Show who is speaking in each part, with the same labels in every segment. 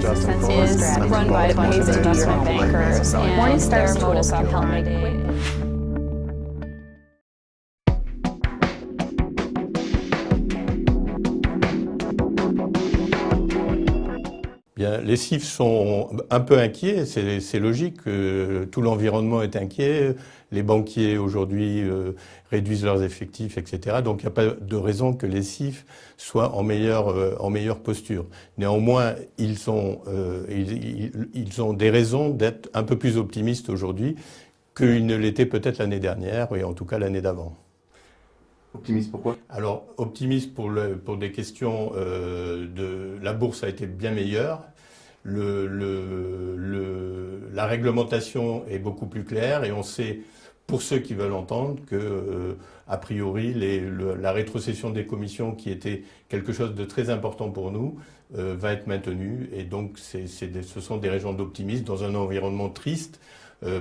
Speaker 1: is run by a bunch of investment bankers, and Morningstar's total stock held my day.
Speaker 2: Bien, les CIF sont un peu inquiets, c'est logique, tout l'environnement est inquiet, les banquiers aujourd'hui réduisent leurs effectifs, etc. Donc il n'y a pas de raison que les CIF soient en meilleure posture. Néanmoins, ils ont des raisons d'être un peu plus optimistes aujourd'hui qu'ils ne l'étaient peut-être l'année dernière, et en tout cas l'année d'avant.
Speaker 3: Optimiste pourquoi?
Speaker 2: Alors, optimiste pour des questions la bourse a été bien meilleure. La réglementation est beaucoup plus claire et on sait, pour ceux qui veulent entendre, que a priori la rétrocession des commissions, qui était quelque chose de très important pour nous, va être maintenue. Et donc, ce sont des raisons d'optimisme dans un environnement triste.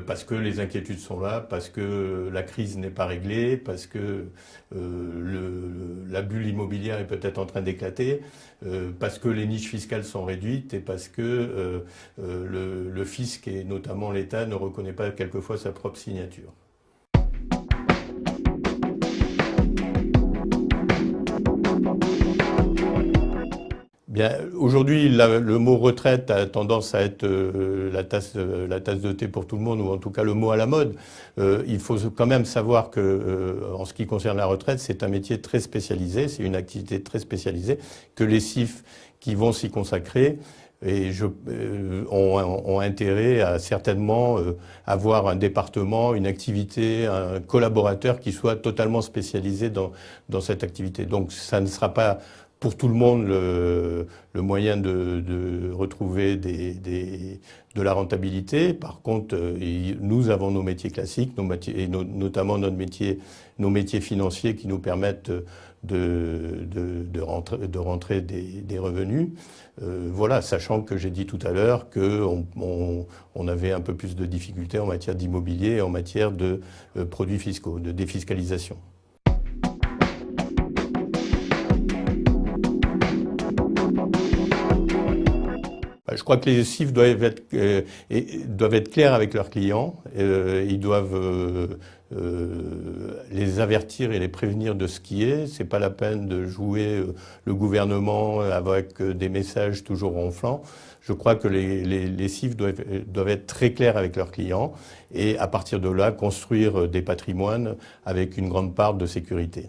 Speaker 2: Parce que les inquiétudes sont là, parce que la crise n'est pas réglée, parce que la bulle immobilière est peut-être en train d'éclater, parce que les niches fiscales sont réduites et parce que le fisc, et notamment l'État, ne reconnaît pas quelquefois sa propre signature. Bien, aujourd'hui, le mot retraite a tendance à être la tasse de thé pour tout le monde, ou en tout cas le mot à la mode. Il faut quand même savoir que, en ce qui concerne la retraite, c'est un métier très spécialisé, c'est une activité très spécialisée, que les CIF qui vont s'y consacrer ont intérêt à certainement avoir un département, une activité, un collaborateur qui soit totalement spécialisé dans cette activité. Donc ça ne sera pas pour tout le monde le moyen de retrouver de la rentabilité. Par contre, nous avons nos métiers classiques, et notamment nos métiers financiers qui nous permettent de rentrer des revenus. Voilà, sachant que j'ai dit tout à l'heure qu'on avait un peu plus de difficultés en matière d'immobilier et en matière de produits fiscaux, de défiscalisation. Je crois que les CIF doivent être clairs avec leurs clients. Ils doivent les avertir et les prévenir de ce qui est. C'est pas la peine de jouer le gouvernement avec des messages toujours ronflants. Je crois que les CIF doivent être très clairs avec leurs clients et à partir de là construire des patrimoines avec une grande part de sécurité.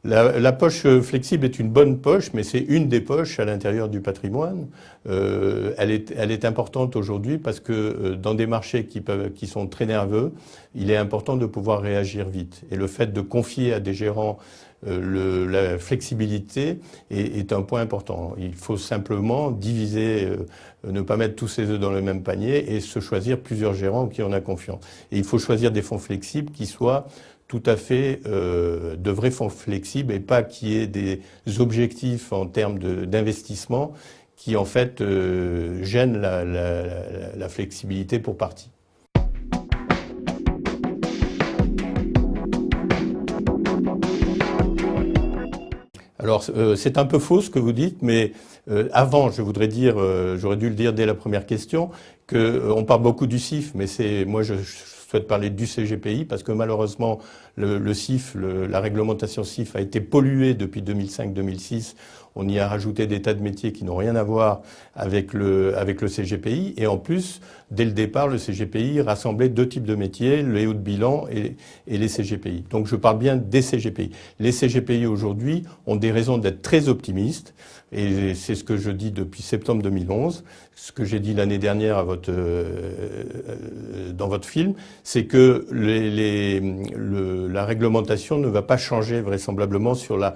Speaker 2: La poche flexible est une bonne poche, mais c'est une des poches à l'intérieur du patrimoine. Elle est importante aujourd'hui parce que dans des marchés qui sont très nerveux, il est important de pouvoir réagir vite. Et le fait de confier à des gérants la flexibilité est un point important. Il faut simplement diviser, ne pas mettre tous ses œufs dans le même panier et se choisir plusieurs gérants qui en a confiance. Et il faut choisir des fonds flexibles qui soient tout à fait de vrais fonds flexibles et pas qu'il y ait des objectifs en termes d'investissement qui en fait gênent la flexibilité pour partie. Alors, c'est un peu faux ce que vous dites, mais avant, je voudrais dire, j'aurais dû le dire dès la première question, qu'on parle beaucoup du CIF, mais moi je souhaite parler du CGPI parce que malheureusement, le CIF, la réglementation CIF a été polluée depuis 2005-2006. On y a rajouté des tas de métiers qui n'ont rien à voir avec le CGPI. Et en plus, dès le départ, le CGPI rassemblait deux types de métiers, les hauts de bilan et les CGPI. Donc je parle bien des CGPI. Les CGPI aujourd'hui ont des raisons d'être très optimistes. Et c'est ce que je dis depuis septembre 2011, ce que j'ai dit l'année dernière dans votre film, c'est que la réglementation ne va pas changer vraisemblablement sur la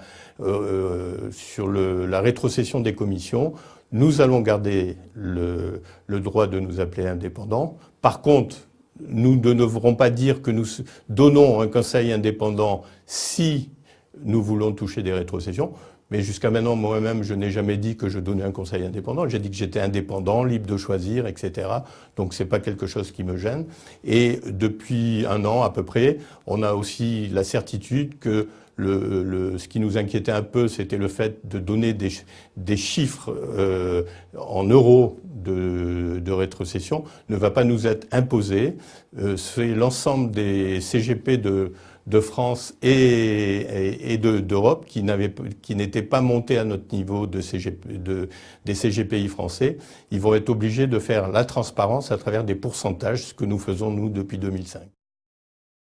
Speaker 2: rétrocession des commissions. Nous allons garder le droit de nous appeler indépendants. Par contre, nous ne devrons pas dire que nous donnons un conseil indépendant si nous voulons toucher des rétrocessions. Mais jusqu'à maintenant, moi-même, je n'ai jamais dit que je donnais un conseil indépendant. J'ai dit que j'étais indépendant, libre de choisir, etc. Donc c'est pas quelque chose qui me gêne. Et depuis un an à peu près, on a aussi la certitude que ce qui nous inquiétait un peu, c'était le fait de donner des chiffres en euros de rétrocession ne va pas nous être imposé. C'est l'ensemble des CGP de France et d'Europe qui n'étaient pas montés à notre niveau des CGPI français. Ils vont être obligés de faire la transparence à travers des pourcentages, ce que nous faisons nous depuis 2005.